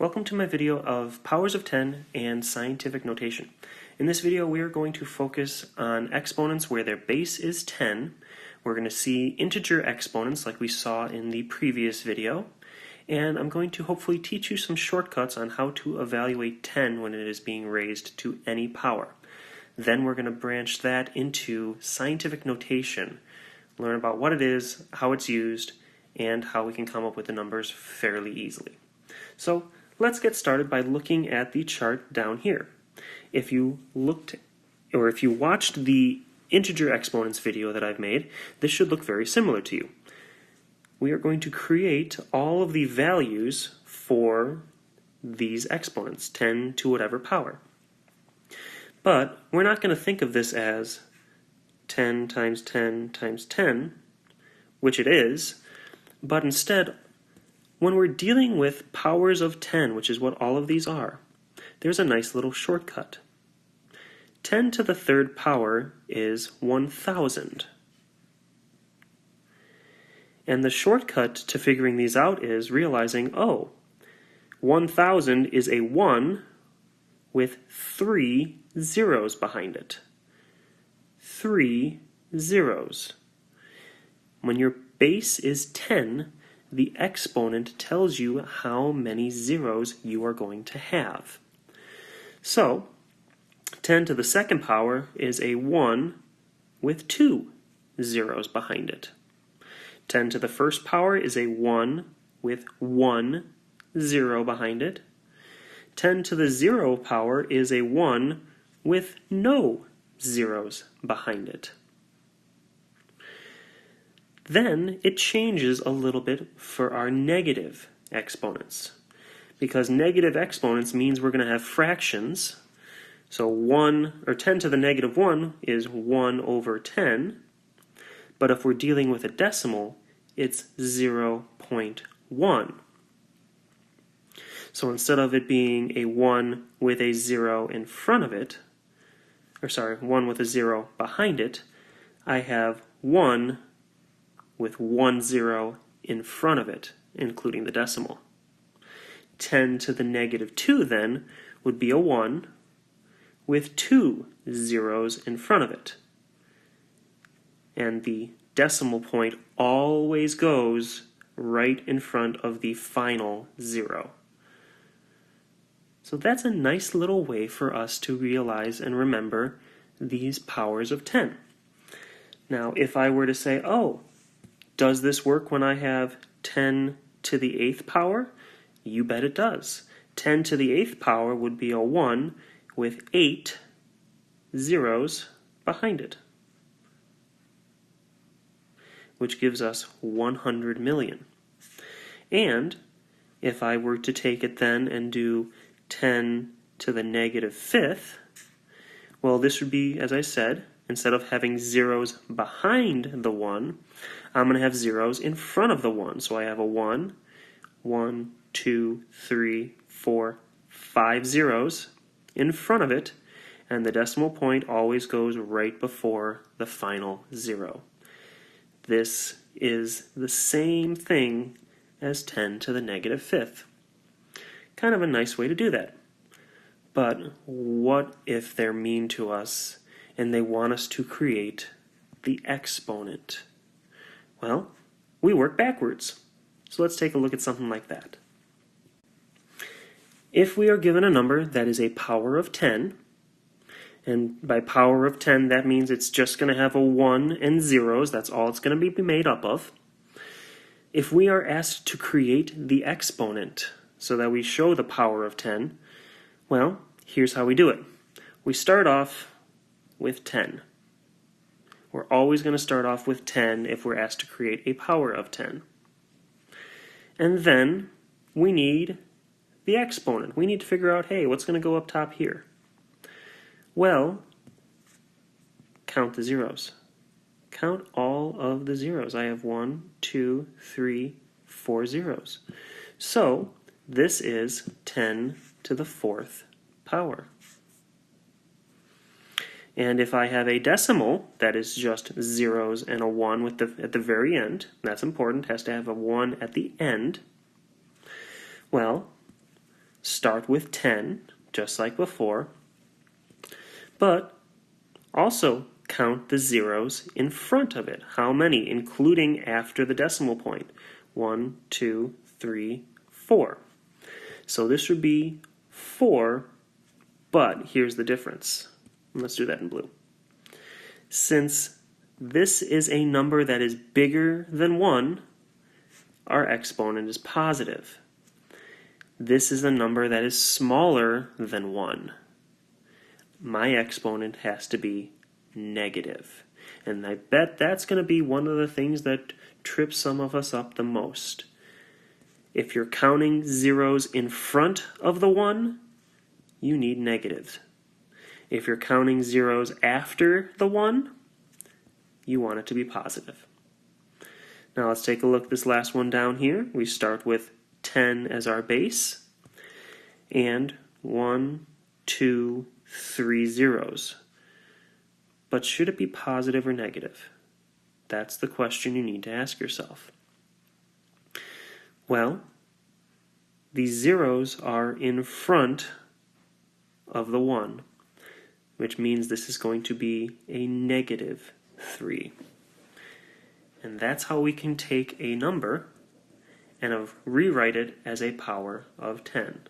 Welcome to my video of powers of 10 and scientific notation. In this video we are going to focus on exponents where their base is 10. We're going to see integer exponents like we saw in the previous video, and I'm going to hopefully teach you some shortcuts on how to evaluate 10 when it is being raised to any power. Then we're going to branch that into scientific notation, learn about what it is, how it's used, and how we can come up with the numbers fairly easily. So let's get started by looking at the chart down here. If you watched the integer exponents video that I've made, this should look very similar to you. We are going to create all of the values for these exponents, 10 to whatever power. But we're not going to think of this as 10 times 10 times 10, which it is, but instead, when we're dealing with powers of 10, which is what all of these are, there's a nice little shortcut. 10 to the third power is 1,000. And the shortcut to figuring these out is realizing, 1,000 is a 1 with 3 zeros behind it. 3 zeros. When your base is 10, the exponent tells you how many zeros you are going to have. So, 10 to the second power is a 1 with 2 zeros behind it. 10 to the first power is a 1 with 1 zero behind it. 10 to the 0 power is a 1 with no zeros behind it. Then it changes a little bit for our negative exponents, because negative exponents means we're going to have fractions. So 10 to the negative 1 is 1 over 10, but if we're dealing with a decimal, it's 0.1. So instead of it being a 1 with a 0 in front of it, 1 with a 0 behind it, I have 1 with 1 0 in front of it, including the decimal. 10 to the negative 2 then would be a 1 with 2 zeros in front of it. And the decimal point always goes right in front of the final 0. So that's a nice little way for us to realize and remember these powers of 10. Now, if I were to say, does this work when I have 10 to the 8th power? You bet it does. 10 to the 8th power would be a 1 with 8 zeros behind it, which gives us 100 million. And if I were to take it then and do 10 to the negative 5th, well, this would be, as I said, instead of having zeros behind the 1, I'm going to have zeros in front of the 1. So I have a 1, 2, 3, 4, 5 zeros in front of it, and the decimal point always goes right before the final 0. This is the same thing as 10 to the negative 5th. Kind of a nice way to do that. But what if they're mean to us and they want us to create the exponent? Well, we work backwards. So let's take a look at something like that. If we are given a number that is a power of 10, and by power of 10 that means it's just going to have a 1 and zeros, that's all it's going to be made up of. If we are asked to create the exponent so that we show the power of 10, well, here's how we do it. We start off with 10. We're always going to start off with 10 if we're asked to create a power of 10. And then we need the exponent. We need to figure out, hey, what's going to go up top here? Well, count the zeros. Count all of the zeros. I have 1, 2, 3, 4 zeros. So this is 10 to the 4th power. And if I have a decimal that is just zeros and a 1 at the very end, that's important, has to have a 1 at the end, well, start with 10, just like before, but also count the zeros in front of it. How many, including after the decimal point? 1, 2, 3, 4. So this would be 4, but here's the difference. Let's do that in blue. Since this is a number that is bigger than 1, our exponent is positive. This is a number that is smaller than 1. My exponent has to be negative. And I bet that's going to be one of the things that trips some of us up the most. If you're counting zeros in front of the 1, you need negatives. If you're counting zeros after the 1, you want it to be positive. Now let's take a look at this last one down here. We start with 10 as our base, and 1, 2, 3 zeros. But should it be positive or negative? That's the question you need to ask yourself. Well, these zeros are in front of the 1, which means this is going to be a negative 3. And that's how we can take a number and rewrite it as a power of 10.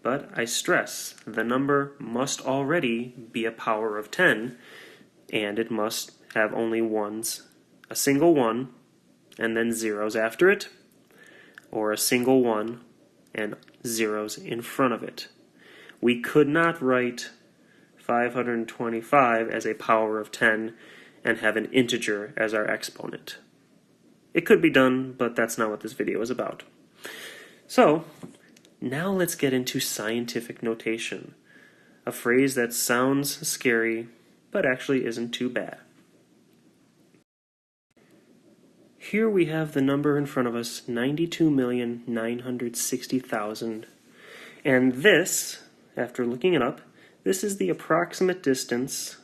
But I stress, the number must already be a power of 10, and it must have only ones, a single 1, and then zeros after it, or a single 1 and zeros in front of it. We could not write 525 as a power of 10 and have an integer as our exponent. It could be done, but that's not what this video is about. So, now let's get into scientific notation, a phrase that sounds scary, but actually isn't too bad. Here we have the number in front of us, 92,960,000, and this, after looking it up, this is the approximate distance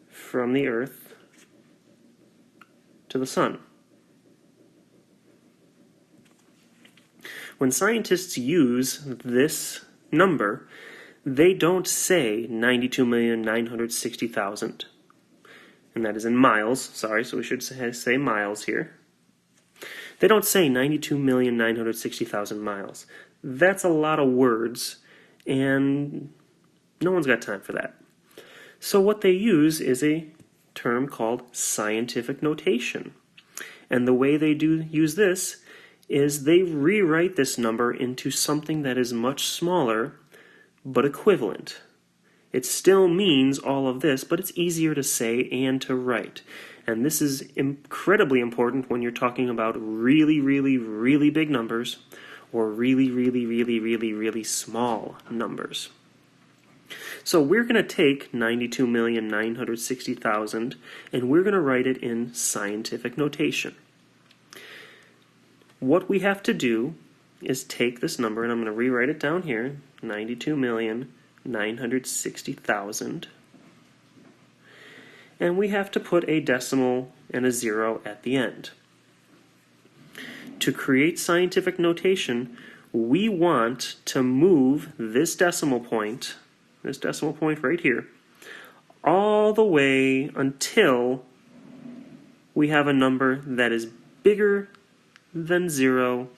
from the Earth to the Sun. When scientists use this number, they don't say 92,960,000. And that is in miles, sorry, so we should say miles here. They don't say 92,960,000 miles. That's a lot of words, and no one's got time for that. So what they use is a term called scientific notation. And the way they use this is they rewrite this number into something that is much smaller, but equivalent. It still means all of this, but it's easier to say and to write. And this is incredibly important when you're talking about really, really, really big numbers or really, really, really, really, really small numbers. So we're going to take 92,960,000 and we're going to write it in scientific notation. What we have to do is take this number, and I'm going to rewrite it down here, 92,960,000, and we have to put a decimal and a 0 at the end. To create scientific notation, we want to move this decimal point right here, all the way until we have a number that is bigger than 0,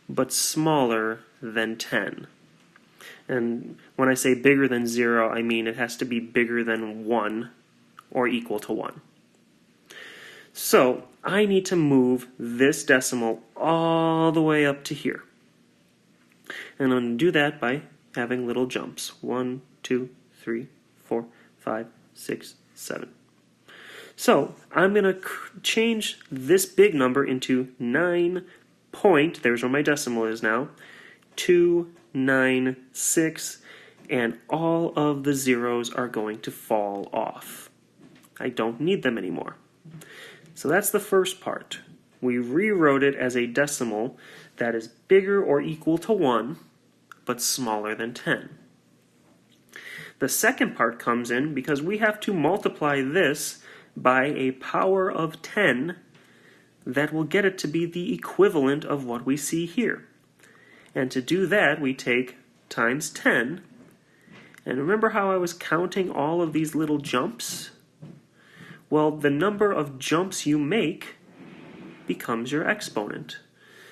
but smaller than 10. And when I say bigger than 0, I mean it has to be bigger than 1 or equal to 1. So I need to move this decimal all the way up to here. And I'm going to do that by having little jumps. 1, 2, 3, 4, 5, 6, 7. So I'm going to change this big number into 9 point, there's where my decimal is now, 296, and all of the zeros are going to fall off. I don't need them anymore. So that's the first part. We rewrote it as a decimal that is bigger or equal to 1, but smaller than 10. The second part comes in because we have to multiply this by a power of 10 that will get it to be the equivalent of what we see here. And to do that, we take times 10. And remember how I was counting all of these little jumps? Well, the number of jumps you make becomes your exponent.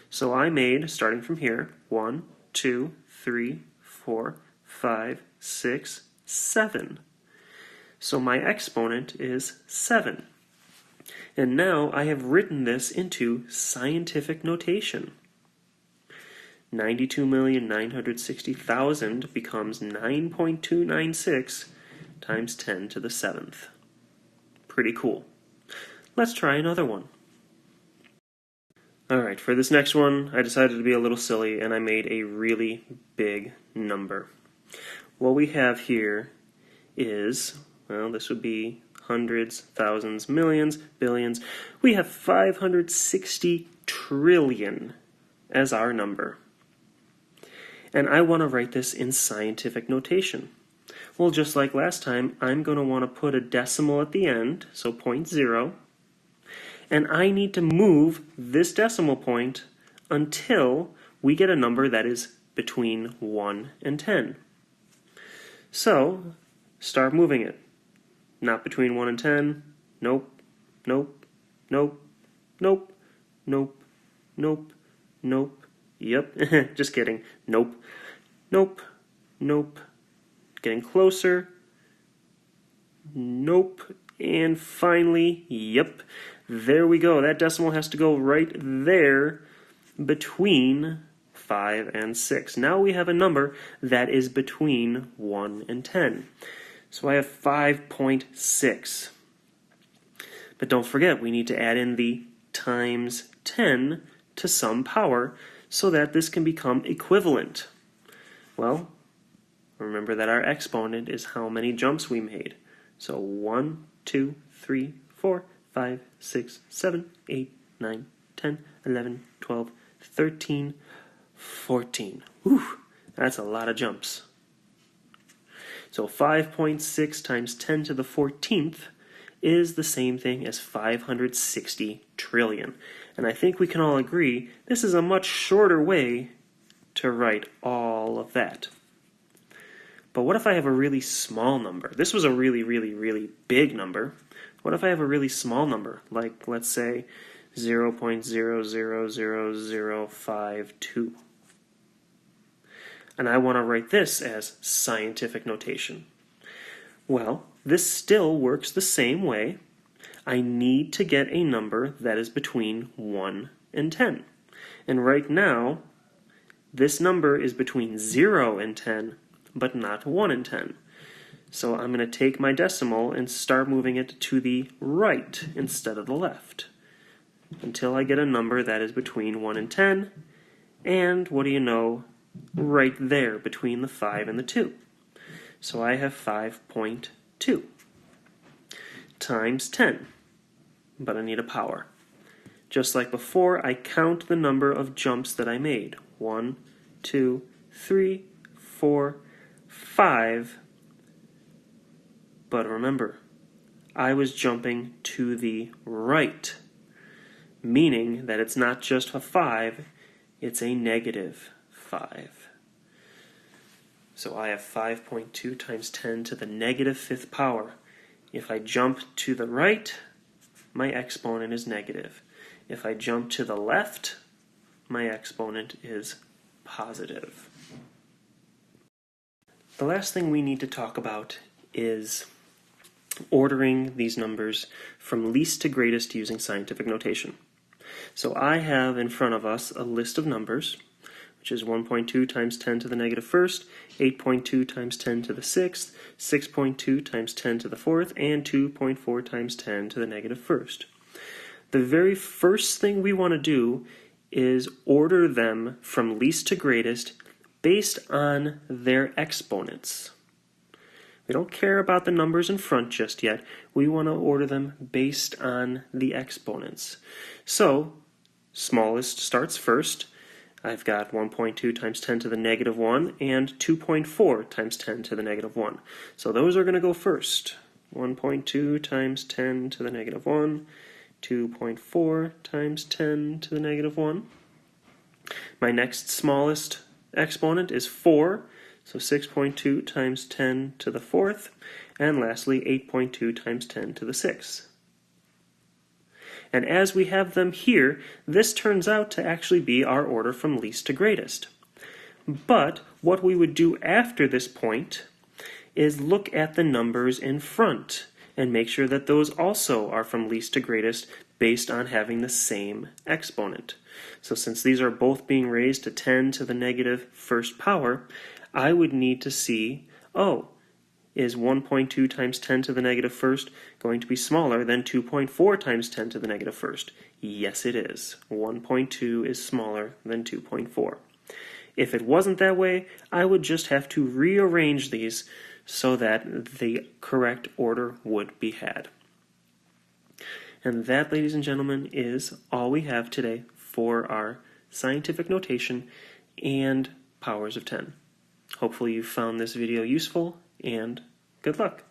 So I made, starting from here, 1, 2, 3, 4, 5, 6, 7. So my exponent is 7. And now I have written this into scientific notation. 92,960,000 becomes 9.296 times 10 to the 7th. Pretty cool. Let's try another one. Alright, for this next one, I decided to be a little silly and I made a really big number. What we have here is, well, this would be hundreds, thousands, millions, billions. We have 560 trillion as our number. And I want to write this in scientific notation. Well, just like last time, I'm going to want to put a decimal at the end, so 0.0. And I need to move this decimal point until we get a number that is between 1 and 10. So, start moving it. Not between 1 and 10. Nope, nope, nope, nope, nope, nope, nope. Yep, just kidding. Nope, nope, nope. Getting closer. Nope. And finally, yep, there we go. That decimal has to go right there between 5 and 6. Now we have a number that is between 1 and 10. So I have 5.6. But don't forget, we need to add in the times 10 to some power so that this can become equivalent. Well, remember that our exponent is how many jumps we made. So 1, 2, 3, 4, 5, 6, 7, 8, 9, 10, 11, 12, 13, 14. Whew, that's a lot of jumps. So 5.6 times 10 to the 14th is the same thing as 560 trillion. And I think we can all agree this is a much shorter way to write all of that. But what if I have a really small number? This was a really, really, really big number. What if I have a really small number, like let's say 0.000052? And I want to write this as scientific notation. Well, this still works the same way. I need to get a number that is between 1 and 10. And right now, this number is between 0 and 10, but not 1 and 10. So I'm going to take my decimal and start moving it to the right instead of the left until I get a number that is between 1 and 10, and what do you know, right there between the 5 and the 2. So I have 5.2 times 10, but I need a power. Just like before, I count the number of jumps that I made. 1, 2, 3, 4, 5. But remember, I was jumping to the right, meaning that it's not just a 5, it's a negative 5. So I have 5.2 times 10 to the negative 5th power. If I jump to the right, my exponent is negative. If I jump to the left, my exponent is positive. The last thing we need to talk about is ordering these numbers from least to greatest using scientific notation. So I have in front of us a list of numbers, which is 1.2 times 10 to the negative 1st, 8.2 times 10 to the 6th, 6.2 times 10 to the 4th, and 2.4 times 10 to the negative 1st. The very first thing we want to do is order them from least to greatest based on their exponents. We don't care about the numbers in front just yet. We want to order them based on the exponents. So, smallest starts first. I've got 1.2 times 10 to the negative 1 and 2.4 times 10 to the negative 1. So those are going to go first. 1.2 times 10 to the negative 1, 2.4 times 10 to the negative 1. My next smallest exponent is 4, so 6.2 times 10 to the 4th. And lastly, 8.2 times 10 to the 6th. And as we have them here, this turns out to actually be our order from least to greatest. But what we would do after this point is look at the numbers in front and make sure that those also are from least to greatest based on having the same exponent. So since these are both being raised to 10 to the negative first power, I would need to see, is 1.2 times 10 to the negative first going to be smaller than 2.4 times 10 to the negative first? Yes, it is. 1.2 is smaller than 2.4. If it wasn't that way, I would just have to rearrange these so that the correct order would be had. And that, ladies and gentlemen, is all we have today for our scientific notation and powers of 10. Hopefully you found this video useful, and good luck.